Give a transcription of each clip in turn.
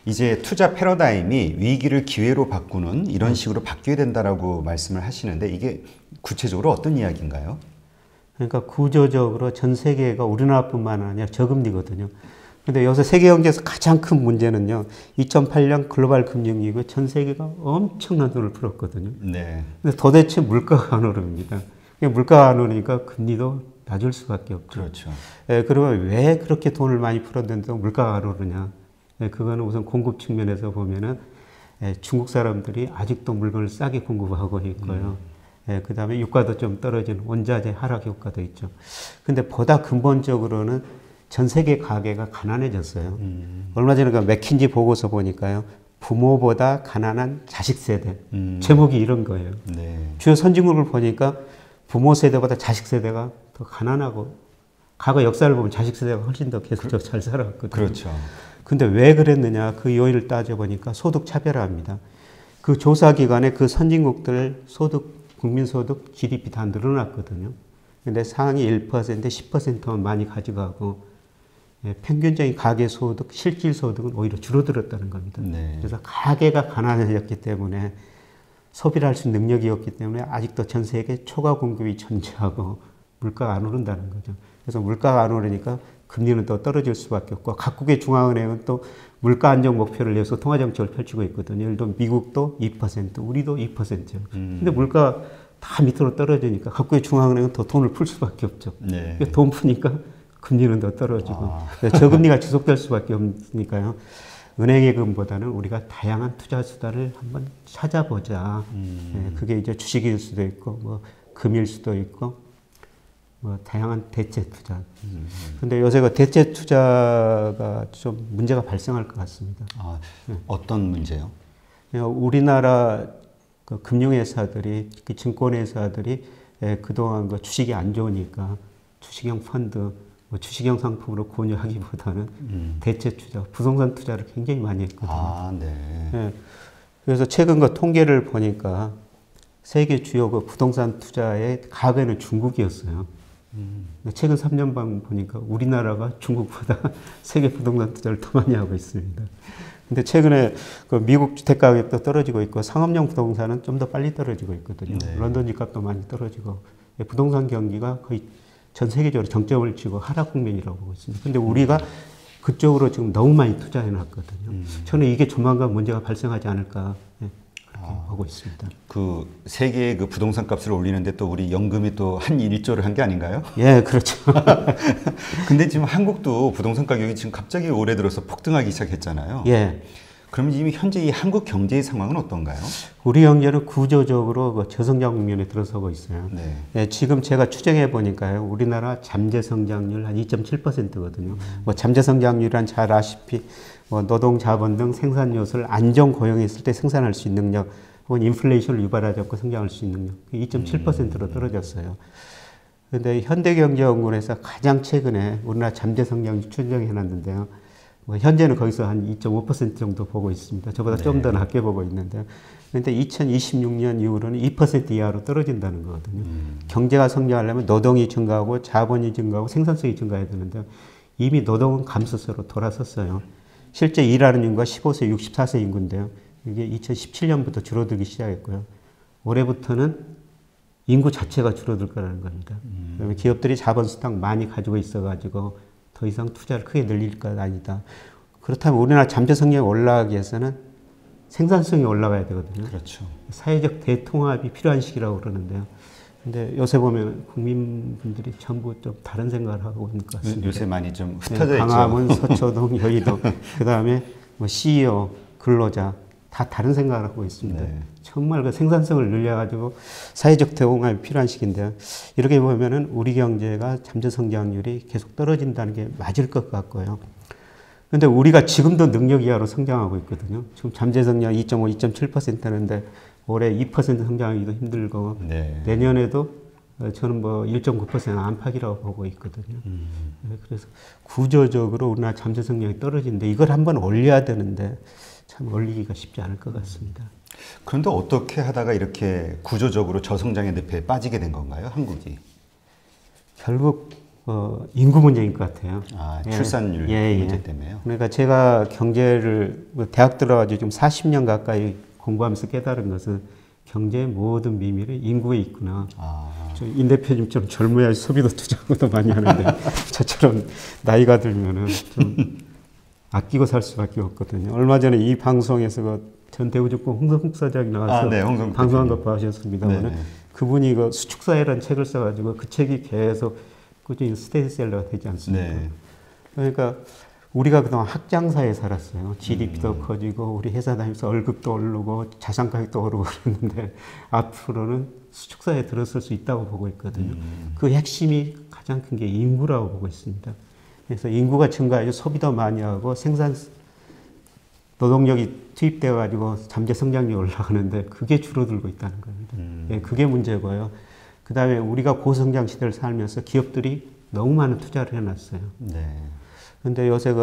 이제 투자 패러다임이 위기를 기회로 바꾸는 이런 식으로 바뀌어야 된다라고 말씀을 하시는데 이게 구체적으로 어떤 이야기인가요? 그러니까 구조적으로 전 세계가 우리나라뿐만 아니라 저금리거든요. 근데 요새 세계 경제에서 가장 큰 문제는요. 2008년 글로벌 금융위기 전 세계가 엄청난 돈을 풀었거든요. 네. 근데 도대체 물가가 안 오릅니다. 물가가 안 오르니까 금리도 낮을 수밖에 없죠. 그렇죠. 예, 그러면 왜 그렇게 돈을 많이 풀었는데도 물가가 안 오르냐? 예, 그거는 우선 공급 측면에서 보면은 중국 사람들이 아직도 물건을 싸게 공급하고 있고요. 그 다음에 유가도 좀 떨어지는 원자재 하락 효과도 있죠. 근데 보다 근본적으로는 전 세계 가계가 가난해졌어요. 얼마 전에 그 맥킨지 보고서 보니까요. 부모보다 가난한 자식 세대. 제목이 이런 거예요. 네. 주요 선진국을 보니까 부모 세대보다 자식 세대가 더 가난하고 과거 역사를 보면 자식 세대가 훨씬 더 계속적으로 잘 살아왔거든요. 그렇죠. 근데 왜 그랬느냐 그 요인을 따져보니까 소득 차별화입니다. 그 조사 기관에 그 선진국들 소득 국민소득 GDP 다 늘어났거든요. 근데 상위 1%, 10%만 많이 가져가고 평균적인 가계소득, 실질소득은 오히려 줄어들었다는 겁니다. 네. 그래서 가계가 가난해졌기 때문에 소비를 할 수 있는 능력이 없기 때문에 아직도 전 세계 초과 공급이 존재하고 물가가 안 오른다는 거죠. 그래서 물가가 안 오르니까 금리는 또 떨어질 수밖에 없고 각국의 중앙은행은 또 물가 안정 목표를 위해서 통화정책을 펼치고 있거든요. 예를 들어 미국도 2%, 우리도 2%요. 근데 물가 다 밑으로 떨어지니까 각국의 중앙은행은 더 돈을 풀 수밖에 없죠. 네. 돈 푸니까 금리는 더 떨어지고 저금리가 지속될 수밖에 없으니까요. 은행예금보다는 우리가 다양한 투자 수단을 한번 찾아보자. 그게 이제 주식일 수도 있고 뭐 금일 수도 있고 뭐 다양한 대체 투자. 근데 요새 그 대체 투자가 좀 문제가 발생할 것 같습니다. 아, 어떤 문제요? 우리나라 그 금융회사들이, 그 증권회사들이 그동안 그 주식이 안 좋으니까 주식형 펀드, 뭐 주식형 상품으로 권유하기보다는 대체 투자, 부동산 투자를 굉장히 많이 했거든요. 아, 네. 그래서 최근 그 통계를 보니까 세계 주요 그 부동산 투자의 가계는 중국이었어요. 최근 3년간 보니까 우리나라가 중국보다 세계 부동산 투자를 더 많이 하고 있습니다. 근데 최근에 그 미국 주택 가격도 떨어지고 있고 상업용 부동산은 좀 더 빨리 떨어지고 있거든요. 네. 런던 집값도 많이 떨어지고 부동산 경기가 거의 전 세계적으로 정점을 치고 하락 국면이라고 보고 있습니다. 근데 우리가 그쪽으로 지금 너무 많이 투자해 놨거든요. 저는 이게 조만간 문제가 발생하지 않을까 그렇게 보고 있습니다. 그 세계의 그 부동산 값을 올리는데 또 우리 연금이 또 한 1조를 한 게 아닌가요? 예, 그렇죠. 근데 지금 한국도 부동산 가격이 지금 갑자기 올해 들어서 폭등하기 시작했잖아요. 예. 그럼 지금 현재 이 한국 경제의 상황은 어떤가요? 우리 경제는 구조적으로 그 저성장 국면에 들어서고 있어요. 네. 예, 지금 제가 추정해 보니까요, 우리나라 잠재 성장률 한 2.7%거든요. 뭐 잠재 성장률은 잘 아시피 뭐 노동 자본 등 생산 요소를 안정 고용했을 때 생산할 수 있는 능력, 혹은 인플레이션을 유발하지 않고 성장할 수 있는 능력, 2.7%로 떨어졌어요. 그런데 현대경제연구원에서 가장 최근에 우리나라 잠재 성장률 추정해 놨는데요. 뭐 현재는 거기서 한 2.5% 정도 보고 있습니다. 저보다 좀 더 낮게 보고 있는데, 그런데 2026년 이후로는 2% 이하로 떨어진다는 거거든요. 경제가 성장하려면 노동이 증가하고 자본이 증가하고 생산성이 증가해야 되는데 이미 노동은 감소세로 돌아섰어요. 실제 일하는 인구가 15세, 64세 인구인데요. 이게 2017년부터 줄어들기 시작했고요. 올해부터는 인구 자체가 줄어들 거라는 겁니다. 그러면 기업들이 자본 스탁 많이 가지고 있어가지고 더 이상 투자를 크게 늘릴 것 아니다. 그렇다면 우리나라 잠재 성장이 올라가기 위해서는 생산성이 올라가야 되거든요. 그렇죠. 사회적 대통합이 필요한 시기라고 그러는데요. 근데 요새 보면 국민분들이 전부 좀 다른 생각을 하고 있는 것 같습니다. 요새 많이 좀 흩어져 있죠. 강화문, 서초동, 여의도, 그 다음에 뭐 CEO, 근로자 다 다른 생각을 하고 있습니다. 네. 정말 그 생산성을 늘려가지고 사회적 대응이 필요한 시기인데요. 이렇게 보면은 우리 경제가 잠재 성장률이 계속 떨어진다는 게 맞을 것 같고요. 근데 우리가 지금도 능력 이하로 성장하고 있거든요. 지금 잠재 성장 2.5, 2.7%인데 올해 2% 성장하기도 힘들고 네. 내년에도 저는 뭐 1.9% 안팎이라고 보고 있거든요. 그래서 구조적으로 우리나라 잠재 성장이 떨어지는데 이걸 한번 올려야 되는데 참 올리기가 쉽지 않을 것 같습니다. 그런데 어떻게 하다가 이렇게 구조적으로 저성장의 늪에 빠지게 된 건가요, 한국이? 결국 인구 문제인 것 같아요. 아, 예. 출산율 예, 문제 예. 때문에요. 그러니까 제가 경제를 대학 들어가지고 지금 40년 가까이 공부하면서 깨달은 것은 경제의 모든 비밀이 인구에 있구나. 임 대표님처럼 젊어야 소비도 투자도 많이 하는데 저처럼 나이가 들면은 좀 아끼고 살 수밖에 없거든요. 얼마 전에 이 방송에서 전 대우증권 홍성국 사장이 나와서 네, 방송한 거 봐주셨습니다만 네, 네. 그분이 그 수축사회라는 책을 써가지고 그 책이 계속 꾸준히 스테디셀러가 되지 않습니까? 네. 그러니까 우리가 그동안 학장사에 살았어요. GDP도 커지고 우리 회사 다니면서 월급도 오르고 자산 가격도 오르고 그랬는데 앞으로는 수축사에 들어설 수 있다고 보고 있거든요. 그 핵심이 가장 큰 게 인구라고 보고 있습니다. 그래서 인구가 증가해서 소비도 많이 하고 생산 노동력이 투입돼 가지고 잠재 성장률이 올라가는데 그게 줄어들고 있다는 겁니다. 예, 그게 문제고요. 그다음에 우리가 고성장 시대를 살면서 기업들이 너무 많은 투자를 해놨어요. 네. 근데 요새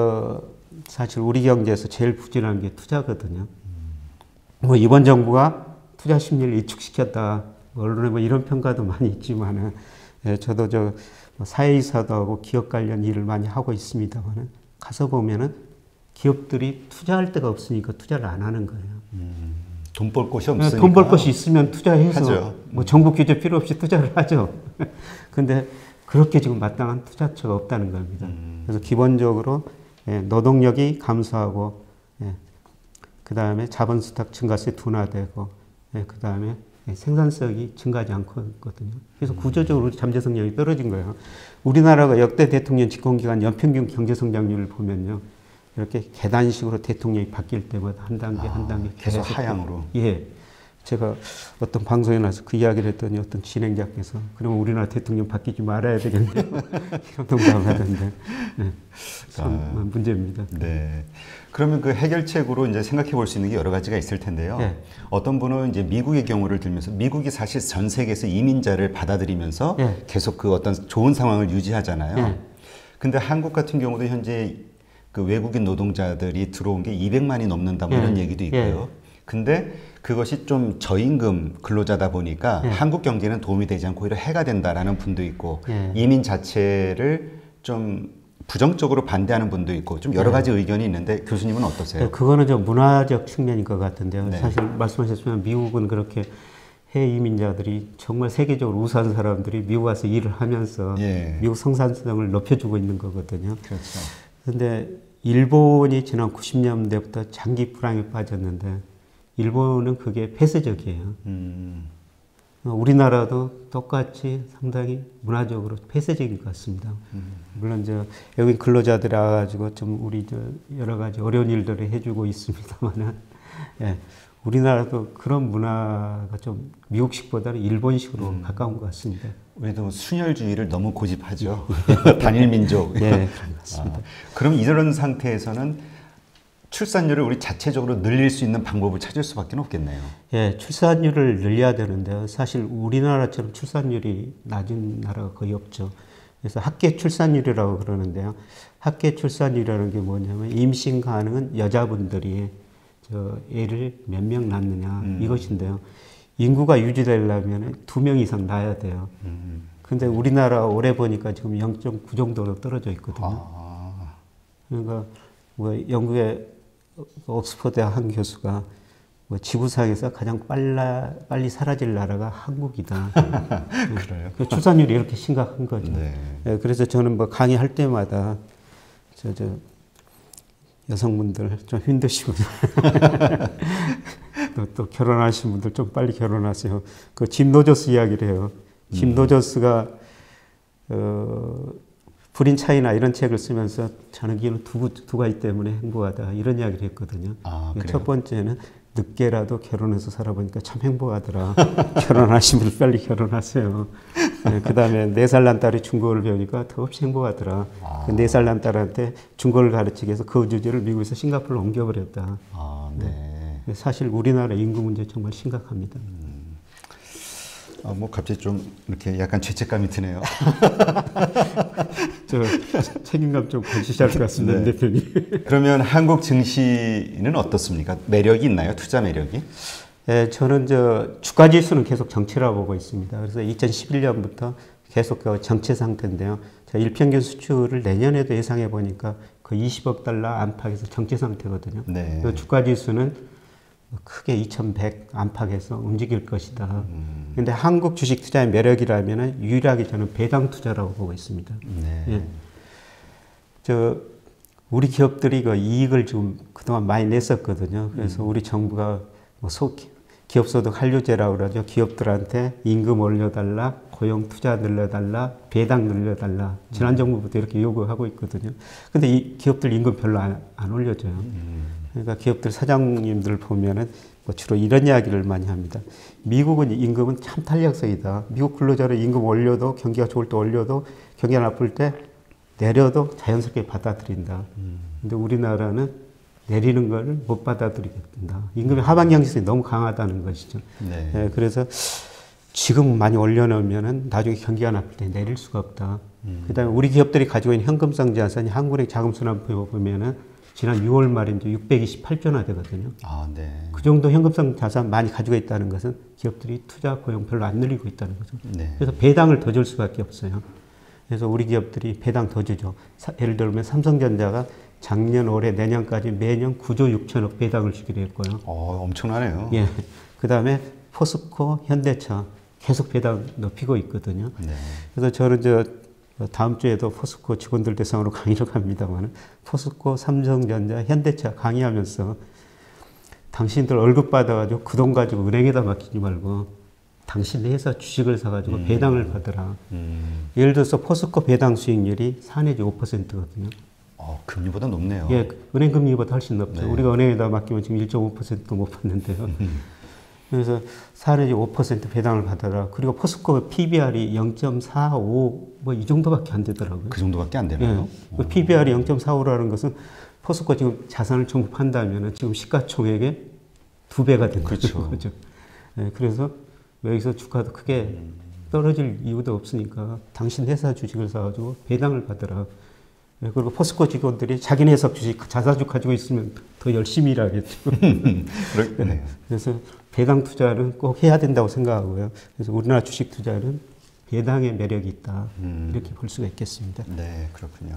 사실 우리 경제에서 제일 부진한 게 투자거든요. 뭐 이번 정부가 투자 심리를 위축시켰다. 언론에 뭐 이런 평가도 많이 있지만은, 예, 저도 사회이사도 하고 기업 관련 일을 많이 하고 있습니다만은 가서 보면은 기업들이 투자할 데가 없으니까 투자를 안 하는 거예요. 돈 벌 곳이 없으니까. 돈 벌 곳이 있으면 투자해서 하죠. 뭐 정부 규제 필요 없이 투자를 하죠. 근데 그렇게 지금 마땅한 투자처가 없다는 겁니다. 그래서 기본적으로 노동력이 감소하고, 그 다음에 자본 수탁 증가세 둔화되고, 그 다음에 생산성이 증가하지 않고 있거든요. 그래서 구조적으로 잠재 성장이 떨어진 거예요. 우리나라가 역대 대통령 집권기간 연평균 경제 성장률을 보면요, 이렇게 계단식으로 대통령이 바뀔 때마다 한 단계 한 단계 계속 하향으로. 예. 제가 어떤 방송에 나와서 그 이야기를 했더니 어떤 진행자께서 그러면 우리나라 대통령 바뀌지 말아야 되겠네요. 이런 농담을 하던데. 네. 참 문제입니다. 네. 그러면 그 해결책으로 이제 생각해 볼 수 있는 게 여러 가지가 있을 텐데요. 네. 어떤 분은 이제 미국의 경우를 들면서 미국이 사실 전 세계에서 이민자를 받아들이면서 네. 계속 그 어떤 좋은 상황을 유지하잖아요. 네. 근데 한국 같은 경우도 현재 그 외국인 노동자들이 들어온 게 200만이 넘는다 뭐 이런 얘기도 있고요. 근데 그것이 좀 저임금 근로자다 보니까 한국 경제는 도움이 되지 않고 오히려 해가 된다라는 분도 있고 이민 자체를 좀 부정적으로 반대하는 분도 있고 좀 여러 가지 의견이 있는데 교수님은 어떠세요? 그거는 좀 문화적 측면인 것 같은데요. 네. 사실 말씀하셨지만 미국은 그렇게 해외 이민자들이 정말 세계적으로 우수한 사람들이 미국 와서 일을 하면서 미국 생산성을 높여주고 있는 거거든요. 그렇죠. 그런데 일본이 지난 90년대부터 장기 불황에 빠졌는데 일본은 그게 폐쇄적이에요. 우리나라도 똑같이 상당히 문화적으로 폐쇄적인 것 같습니다. 물론 여기 근로자들이 와가지고 좀 우리 여러 가지 어려운 일들을 해주고 있습니다만은, 예, 우리나라도 그런 문화가 좀 미국식보다는 일본식으로 가까운 것 같습니다. 우리도 순혈주의를 너무 고집하죠. 단일 민족. 네, 그런 것 같습니다. 그럼 이런 상태에서는 출산율을 우리 자체적으로 늘릴 수 있는 방법을 찾을 수밖에 없겠네요. 예, 출산율을 늘려야 되는데요. 사실 우리나라처럼 출산율이 낮은 나라가 거의 없죠. 그래서 학계 출산율이라고 그러는데요. 학계 출산율이라는 게 뭐냐면 임신 가능한 여자분들이 애를 몇 명 낳느냐 이것인데요. 인구가 유지되려면 2명 이상 낳아야 돼요. 근데 우리나라 올해 보니까 지금 0.9 정도로 떨어져 있거든요. 그러니까 뭐 영국의 옥스퍼드 한 교수가 뭐 지구상에서 가장 빨리 사라질 나라가 한국이다. 그래요? 출산율이 이렇게 심각한 거죠. 네. 네, 그래서 저는 뭐 강의할 때마다 여성분들 좀 힘드시고 또 결혼하신 분들 좀 빨리 결혼하세요. 그 짐 노저스 이야기를 해요. 짐 노저스가 불인 차이나 이런 책을 쓰면서 저는 기는 두 가지 때문에 행복하다 이런 이야기를 했거든요. 첫 번째는 늦게라도 결혼해서 살아보니까 참 행복하더라. 결혼하신 분 빨리 결혼하세요. 네, 그 다음에 4살 난 딸이 중국어를 배우니까 더없이 행복하더라. 그 4살 난 딸한테 중국어를 가르치기 위해서 그 주제를 미국에서 싱가포르로 옮겨버렸다. 네. 사실 우리나라 인구 문제 정말 심각합니다. 뭐 갑자기 좀 이렇게 약간 죄책감이 드네요. 책임감 좀 가지셔야 할 것 같습니다, 네. 대표님. 그러면 한국 증시는 어떻습니까? 매력이 있나요? 투자 매력이? 네, 저는 주가 지수는 계속 정체라고 보고 있습니다. 그래서 2011년부터 계속 그 정체 상태인데요. 자, 일평균 수출을 내년에도 예상해 보니까 그 20억 달러 안팎에서 정체 상태거든요. 네. 주가 지수는 크게 2100 안팎에서 움직일 것이다. 근데 한국 주식 투자의 매력이라면 유일하게 저는 배당 투자라고 보고 있습니다. 네. 예. 우리 기업들이 그 이익을 좀 그동안 많이 냈었거든요. 그래서 우리 정부가 뭐 기업소득 한류제라고 그러죠. 기업들한테 임금 올려달라, 고용 투자 늘려달라, 배당 늘려달라. 지난 정부부터 이렇게 요구하고 있거든요. 근데 이 기업들 임금 별로 안 올려줘요. 그러니까 기업들 사장님들 보면은 뭐 주로 이런 이야기를 많이 합니다. 미국은 임금은 참 탄력성이다. 미국 근로자를 임금 올려도 경기가 좋을 때 올려도 경기가 나쁠 때 내려도 자연스럽게 받아들인다. 근데 우리나라는 내리는 걸 못 받아들이겠다. 임금의 하방 경직성이 너무 강하다는 것이죠. 네. 예, 그래서 지금 많이 올려놓으면은 나중에 경기가 나쁠 때 내릴 수가 없다. 그다음에 우리 기업들이 가지고 있는 현금성 자산이 한국은행 자금순환표 보면은 지난 6월 말에 이제 628조나 되거든요. 아, 네. 그 정도 현금성 자산 많이 가지고 있다는 것은 기업들이 투자 고용 별로 안 늘리고 있다는 거죠. 네. 그래서 배당을 더 줄 수밖에 없어요. 그래서 우리 기업들이 배당 더 주죠. 예를 들면 삼성전자가 작년, 올해, 내년까지 매년 9조 6천억 배당을 주기로 했고요. 엄청나네요. 예. 그 다음에 포스코, 현대차 계속 배당 높이고 있거든요. 네. 그래서 저는 다음 주에도 포스코 직원들 대상으로 강의를 갑니다만 포스코, 삼성전자, 현대차 강의하면서 당신들 월급 받아가지고 그 돈 가지고 은행에다 맡기지 말고 당신 회사 주식을 사가지고 배당을 받으라. 예를 들어서 포스코 배당 수익률이 4 내지 5%거든요. 금리보다 높네요. 예, 은행 금리보다 훨씬 높죠. 네. 우리가 은행에다 맡기면 지금 1.5%도 못 받는데요. 그래서 4 내지 5% 배당을 받아라. 그리고 포스코 PBR이 0.45 뭐 이 정도밖에 안 되더라고요. 그 정도밖에 안 되나요? 예, PBR이 0.45라는 것은 포스코 지금 자산을 전부 판다면 지금 시가총액의 2배가 되는 그렇죠. 거죠. 예, 그래서 여기서 주가도 크게 떨어질 이유도 없으니까 당신 회사 주식을 사가지고 배당을 받으라. 예, 그리고 포스코 직원들이 자기네 회사 주식 자사주 가지고 있으면 더 열심히 일하겠죠. 그렇네요. 그래서 배당 투자는 꼭 해야 된다고 생각하고요. 그래서 우리나라 주식 투자는 배당의 매력이 있다. 이렇게 볼 수가 있겠습니다. 네, 그렇군요.